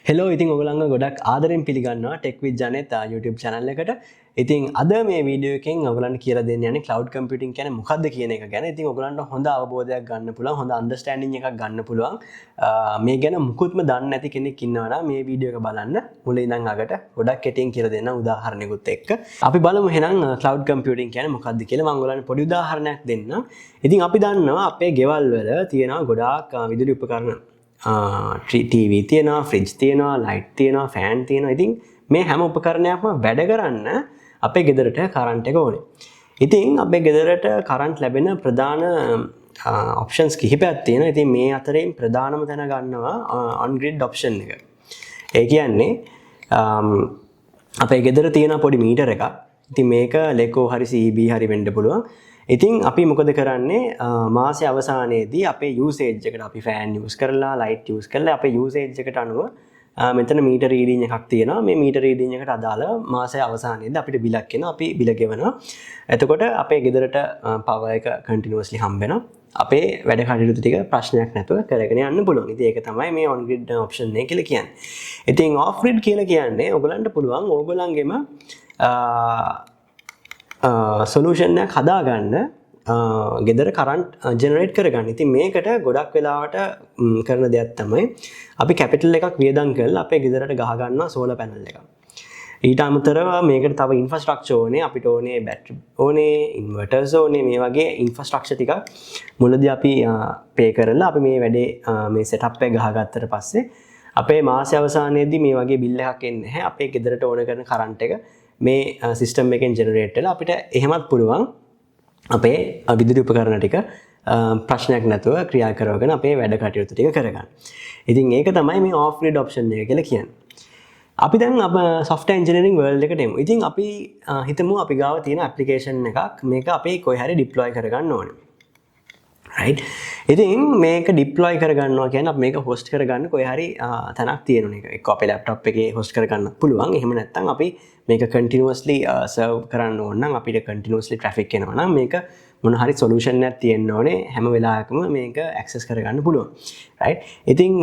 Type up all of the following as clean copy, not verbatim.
Hello ඉතින් ඔගලංග ගොඩක් ආදරෙන් පිළිගන්නවා ටෙක් විත් ජනෙත් YouTube channel එකට. ඉතින් අද මේ වීඩියෝ එකෙන් ඔයගලන්ට කියලා දෙන්න යන්නේ cloud computing කියන්නේ මොකක්ද කියන එක ගැන. ඉතින් ඔයගලන්ට හොඳ අවබෝධයක් ගන්න පුළුවන්, හොඳ understanding එකක් ගන්න පුළුවන්. මේ ගැන මුකුත්ම දන්නේ නැති කෙනෙක් ඉන්නවා නම් මේ වීඩියෝ එක බලන්න මුල ඉඳන් අගට ගොඩක් කෙටියෙන් කියලා දෙන්න උදාහරණයකුත් එක්ක. අපි බලමු එහෙනම් cloud computing කියන්නේ මොකක්ද කියලා. මම ඔයගලන්ට පොඩි උදාහරණයක් දෙන්නම්. ඉතින් අපි දන්නවා අපේ ගෙවල් වල තියෙනවා ගොඩාක් විදුලි උපකරණ. TV තියෙනවා, ෆ්‍රිජ් තියෙනවා, ලයිට් තියෙනවා, ෆෑන් තියෙනවා. ඉතින් මේ හැම උපකරණයක්ම වැඩ කරන්න අපේ ගෙදරට කරන්ට් එක ඕනේ. ඉතින් අපේ ගෙදරට කරන්ට් ලැබෙන ප්‍රධාන ඔප්ෂන්ස් කිහිපයක් තියෙනවා. ඉතින් මේ අතරින් ප්‍රධානම තැන ගන්නවා on grid option එක. ඒ කියන්නේ අපේ ගෙදර තියෙන පොඩි මීටර එකක්. ඉතින් මේක ලෙකෝ හරි CB හරි වෙන්න පුළුවන්. ඉතින් අපි මොකද කරන්නේ මාසයේ අවසානයේදී අපේ යූසේජ් එකට අපි ෆෑන් යූස් කරලා ලයිට් යූස් කරලා අපේ යූසේජ් එකට අනුව මෙතන මීටර රීඩින් එකක් තියෙනවා. මේ මීටර රීඩින් එකට අදාළව මාසයේ අවසානයේදී අපිට බිලක් එනවා. අපි බිල ගෙවනවා. එතකොට අපේ ගෙදරට පවර් එක කන්ටිනියුස්ලි හම්බ වෙනවා. අපේ වැඩ කටයුතු ටික ප්‍රශ්නයක් නැතුව කරගෙන යන්න පුළුවන්. ඉතින් ඒක තමයි මේ on grid option එක කියලා කියන්නේ. ඉතින් off grid කියලා කියන්නේ ඔයගලන්ට පුළුවන් ඕගලන්ගෙම සොලූෂන් එකක් හදාගන්න ගෙදර කරන්ට් ජෙනරේට් කරගන්න. ඉතින් මේකට ගොඩක් වෙලාවට කරන දෙයක් තමයි අපි කැපිටල් එකක් වියදම් කරලා අපේ ගෙදරට ගහ ගන්නවා සෝලර් පැනල් එකක්. ඊට අමතරව මේකට තව ඉන්ෆ්‍රාස්ට්‍රක්චර් ඕනේ, අපිට ඕනේ බැටරි ඕනේ, ඉන්වර්ටර්ස් ඕනේ, මේ වගේ ඉන්ෆ්‍රාස්ට්‍රක්චර් ටිකක් මුලදී අපි පේ කරලා අපි මේ වැඩේ මේ සෙටප් එක ගහගත්තට පස්සේ අපේ මාසය අවසානයේදී මේ වගේ බිල් එකක් එන්නේ නැහැ. අපේ ගෙදරට ඕන කරන කරන්ට් එක මේ සිස්ටම් එකෙන් ජෙනරේට් වෙලා අපිට එහෙමත් පුළුවන් අපේ විදුලි උපකරණ ටික ප්‍රශ්නයක් නැතුව ක්‍රියා කරවගෙන අපේ වැඩ කටයුතු ටික කරගන්න. ඉතින් ඒක තමයි මේ off grid option එක කියලා කියන්නේ. අපි දැන් software engineering world එකට එමු. ඉතින් අපි හිතමු අපි ගාව තියෙන application එකක් මේක අපි කොහේ හරි deploy කරගන්න ඕනේ. right? ඉතින් මේක deploy කරගන්නවා කියන්නේ අපි මේක host කරගන්න කොහේ හරි තැනක් තියෙනුනේ. එක්ක අපේ laptop එකේ host කරගන්න පුළුවන්. එහෙම නැත්නම් අපි මේක continuously serve කරන්න ඕන නම් අපිට continuously traffic එනවා නම් මේක මොන හරි solution එකක් තියෙන්න ඕනේ හැම වෙලාවකම මේක access කරගන්න පුළුවන්. right? ඉතින්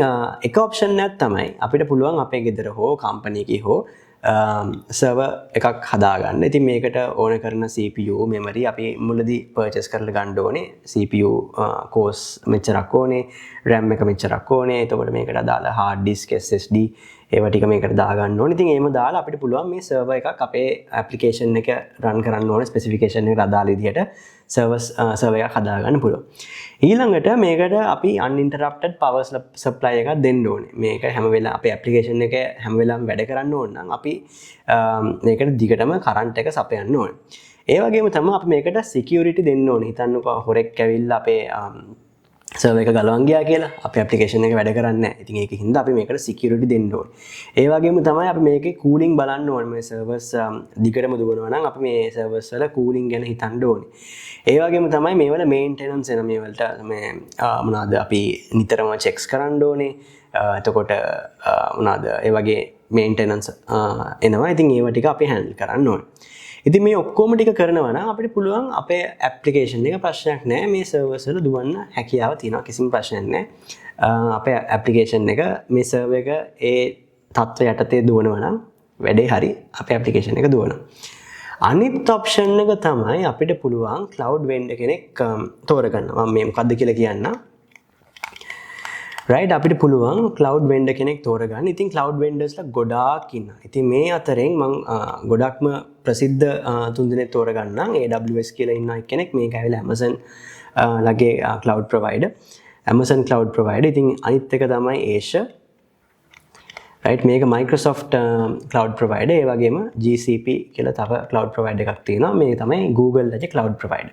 එක option එකක් තමයි අපිට පුළුවන් අපේ ගෙදර හෝ company එකේ හෝ server එකක් හදාගන්න. ඉතින් මේකට ඕන කරන CPU memory අපි මුලදී purchase කරලා ගන්න ඕනේ. CPU cores මෙච්චරක් ඕනේ, RAM එක මෙච්චරක් ඕනේ. එතකොට මේකට අදාළ hard disk SSD ඒවා ටික මේකට දාගන්න ඕනේ. ඉතින් එහෙම දාලා අපිට පුළුවන් මේ server එකක් අපේ application එක run කරන්න ඕනේ specification එකට අදාළ විදිහට server එකක් හදාගන්න පුළුවන්. ඊළඟට මේකට අපි uninterrupted power supply එකක් දෙන්න ඕනේ. මේක හැම වෙලාවෙම අපේ application එක හැම වෙලාවෙම වැඩ කරන්න ඕන නම් අපි මේකට දිගටම current එක සපයන්න ඕනේ. ඒ වගේම තමයි අපි මේකට security දෙන්න ඕනේ. හිතන්නකෝ හොරෙක් ඇවිල්ලා අපේ server එක ගලවන් ගියා කියලා අපේ application එක වැඩ කරන්නේ නැහැ. ඉතින් ඒක හින්දා අපි මේකට security දෙන්න ඕනේ. ඒ වගේම තමයි අපි මේකේ cooling බලන්න ඕනේ. මේ servers දිගටම දුවනවා නම් අපි මේ servers වල cooling ගැන හිතන්න ඕනේ. ඒ වගේම තමයි මේවල මේන්ටෙනන්ස් එන මේවලට මේ මොනවාද අපි නිතරම checks කරන්න ඕනේ. එතකොට මොනවාද ඒ වගේ මේන්ටෙනන්ස් එනවා. ඉතින් ඒව ටික අපි handle කරන්න ඕනේ. ඉතින් මේ ඔක්කොම ටික කරනවා නම් අපිට පුළුවන් අපේ application එක ප්‍රශ්නයක් නැහැ. මේ servers වල දුවන්න හැකියාව තියෙනවා. කිසිම ප්‍රශ්නයක් නැහැ. අපේ application එක මේ server එක ඒ තත්ත්වය යටතේ දුවනවා නම් වැඩේ හරි අපේ application එක දුවනවා. අනිත් option එක තමයි අපිට පුළුවන් cloud vendor කෙනෙක් තෝරගන්න. මම මේ මොකද්ද කියලා කියන්නම්. right? අපිට පුළුවන් cloud vendor කෙනෙක් තෝරගන්න. ඉතින් cloud vendors ලා ගොඩාක් ඉන්නවා. ඉතින් මේ අතරින් මම ගොඩක්ම ප්‍රසිද්ධ තුන් දෙනෙක් තෝරගන්නම්. AWS කියලා ඉන්න කෙනෙක් මේක ඇවිල්ලා Amazon ලගේ cloud provider. Amazon cloud provider. ඉතින් අනිත් එක තමයි Azure. right? මේක Microsoft cloud provider. ඒ වගේම GCP කියලා තව cloud provider එකක් තියෙනවා. මේ තමයි Google ලගේ cloud provider.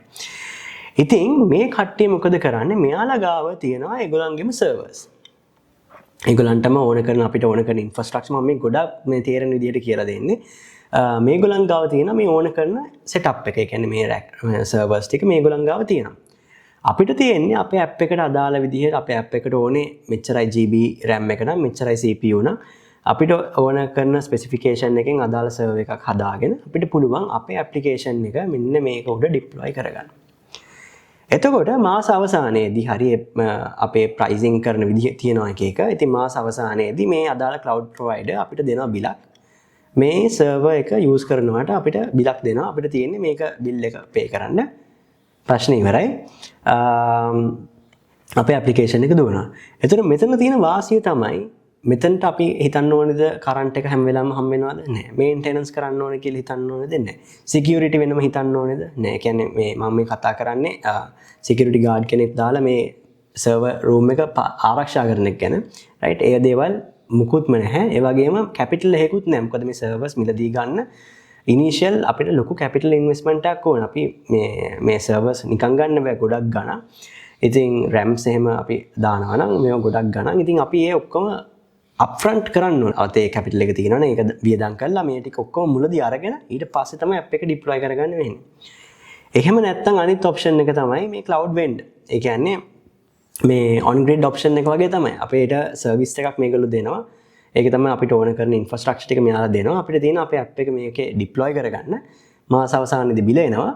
ඉතින් මේ කට්ටිය මොකද කරන්නේ? මෙයාලා ගාව තියෙනවා ඒගොල්ලන්ගේම servers. ඒගොල්ලන්ටම ඕන කරන අපිට ඕන කරන infrastructure මම මේ ගොඩක් මේ තේරෙන විදිහට කියලා දෙන්නේ. මේගොල්ලන් ගාව තියෙන මේ ඕන කරන setup එක. ඒ කියන්නේ මේ servers ටික මේගොල්ලන් ගාව තියෙනවා. අපිට තියෙන්නේ අපේ app එකට අදාළ විදිහට අපේ app එකට ඕනේ මෙච්චරයි GB RAM එක නම් මෙච්චරයි CPU නම් අපිට ඕන කරන ස්පෙસિෆිකේෂන් එකෙන් අදාළ server එකක් හදාගෙන අපිට පුළුවන් අපේ application එක මෙන්න මේක උඩ deploy කරගන්න. එතකොට මාස අවසානයේදී හරි අපේ ප්‍රයිසින් කරන විදිහ තියෙනවා එක එක. ඉතින් මාස අවසානයේදී මේ අදාළ cloud provider අපිට දෙනවා බිලක්. මේ සර්වර් එක යූස් කරනවට අපිට බිලක් දෙනවා. අපිට තියෙන්නේ මේක බිල් එක පේ කරන්න. ප්‍රශ්න ඉවරයි. අපේ ඇප්ලිකේෂන් එක දුවනවා. එතකොට මෙතන තියෙන වාසිය තමයි මෙතනට අපි හිතන්න ඕනේද කරන්ට් එක හැම වෙලාවෙම හම් වෙනවද? නැහැ. මේන්ටෙනන්ස් කරන්න ඕනේ කියලා හිතන්න ඕනේද? නැහැ. සිකියුරිටි වෙනම හිතන්න ඕනේද? නැහැ. ඒ කියන්නේ මේ මම මේ කතා කරන්නේ සිකියුරිටි ගාඩ් කෙනෙක් දාලා මේ සර්වර් රූම් එක ආරක්ෂා කරන එක ගැන. රයිට්? ඒ දේවල් මුකුත්ම නැහැ. ඒ වගේම කැපිටල් එකකුත් නැහැ. මොකද මේ සර්වර්ස් මිලදී ගන්න ඉනිෂියල් අපිට ලොකු කැපිටල් ඉන්වෙස්ට්මන්ට් එකක් ඕන. අපි මේ සර්වර්ස් නිකන් ගන්න බෑ, ගොඩක් ගණන්. ඉතින් රැම්ස් එහෙම අපි දානවා නම් මේවා ගොඩක් ගණන්. ඉතින් අපි ඒ ඔක්කොම අප්ෆ්‍රන්ට් කරන්න ඕන. අවතේ කැපිටල් එක තියෙනවනේ ඒක වියදම් කරලා මේ ටික ඔක්කොම මුලදී අරගෙන ඊට පස්සේ තමයි ඇප් එක ඩිප්ලොයි කරගන්න වෙන්නේ. එහෙම නැත්නම් අනිත් ඔප්ෂන් එක තමයි මේ ක්ලවුඩ් වෙන්ඩර්. ඒ කියන්නේ මේ ඔන් ග්‍රිඩ් ඔප්ෂන් එක වගේ තමයි. අපේට සර්විස් එකක් මේගොල්ලෝ දෙනවා. ඒක තමයි අපිට ඕන කරන ඉන්ෆ්‍රාස්ට්‍රක්චර් ටික මෙයාලා දෙනවා. අපිට තියෙන අපේ ඇප් එක මේකේ ඩිප්ලොයි කරගන්න. මාස අවසානයේදී බිල එනවා.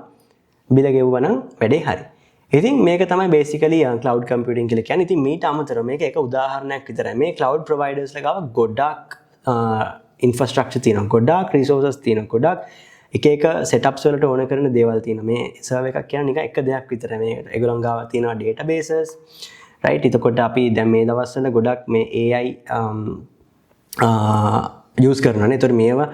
බිල ගෙවුවා නම් වැඩේ හරි. ඉතින් මේක තමයි basically cloud computing කියලා කියන්නේ. ඉතින් මීට අමතරව මේක එක උදාහරණයක් විතරයි. මේ cloud providers ලා ගාව ගොඩක් infrastructure තියෙනවා. ගොඩක් resources තියෙනවා. ගොඩක් එක එක setups වලට ඕන කරන දේවල් තියෙනවා. මේ server එකක් කියන්නේ නිකන් එක දෙයක් විතරයි. මේ ඒගොල්ලන් ගාව තියෙනවා databases. right? එතකොට අපි දැන් මේ දවස්වල ගොඩක් මේ AI use කරනවානේ. ඒතකොට මේවා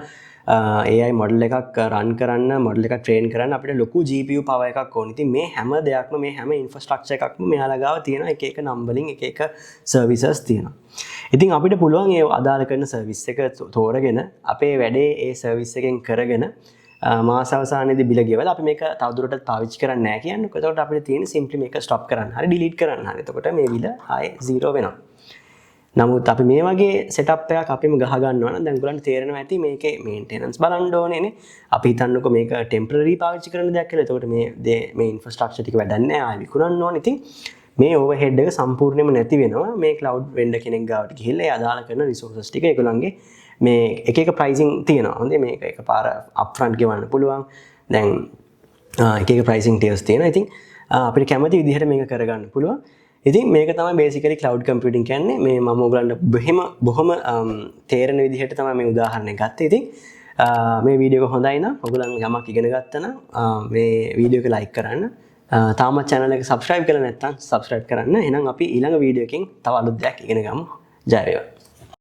AI මොඩල් එකක් රන් කරන්න, මොඩල් එකක් ට්‍රේන් කරන්න අපිට ලොකු GPU power එකක් ඕන. ඉතින් මේ හැම දෙයක්ම මේ හැම ඉන්ෆ්‍රාස්ට්‍රක්චර් එකක්ම මෙයාලා ගාව තියෙන එක එක නම්බරින් එක එක සර්විසස් තියෙනවා. ඉතින් අපිට පුළුවන් ඒ අදාළ කරන සර්විස් එක තෝරගෙන අපේ වැඩේ ඒ සර්විස් එකෙන් කරගෙන මාස අවසානයේදී බිල ගෙවලා අපි මේක තවදුරටත් පාවිච්චි කරන්නේ නැහැ කියන්නේ. එතකොට අපිට තියෙන සිම්ප්ලි මේක ස්ටොප් කරන්න. හරි ඩිලීට් කරන්න. හරි. එතකොට මේ බිල ආයේ 0 වෙනවා. නමුත් අපි මේ වගේ සෙටප් එකක් අපිම ගහ ගන්නවා නම් දැන් ඔයගලන්ට තේරෙනවා ඇති මේකේ මේන්ටෙනන්ස් බලන්න ඕනේනේ. අපි හිතන්නකෝ මේක ටෙම්පරරි පාවිච්චි කරන දෙයක් කියලා. එතකොට මේ ඉන්ෆ්‍රාස්ට්‍රක්චර් ටික වැඩන්නේ නැහැ. ආයෙ විකුණන්න ඕනේ. ඉතින් මේ ඕවර්හෙඩ් එක සම්පූර්ණයෙන්ම නැති වෙනවා. මේ ක්ලවුඩ් වෙන්ඩර් කෙනෙක් ගාවට ගිහිල්ලා ඒ අදාළ කරන රිසෝසස් ටික ඒගොල්ලන්ගේ මේ එක එක ප්‍රයිසින් තියෙනවා. හොඳේ මේක එකපාර අප්ෆ්‍රන්ට් ගෙවන්න පුළුවන්. දැන් එක එක ප්‍රයිසින් ටියර්ස් තියෙනවා. ඉතින් අපිට කැමති විදිහට මේක කරගන්න පුළුවන්. ඉතින් මේක තමයි basically cloud computing කියන්නේ. මේ මම ඔයගලන්ට බොහොම තේරෙන විදිහට තමයි මේ උදාහරණය ගත්තේ. ඉතින් මේ වීඩියෝ එක හොඳයි නම් ඔයගලන් යමක් ඉගෙන ගත්තා නම් මේ වීඩියෝ එක like කරන්න. තාමත් channel එක subscribe කරලා නැත්නම් subscribe කරන්න. එහෙනම් අපි ඊළඟ වීඩියෝ එකකින් තව අලුත් දෙයක් ඉගෙන ගමු. ජය වේවා.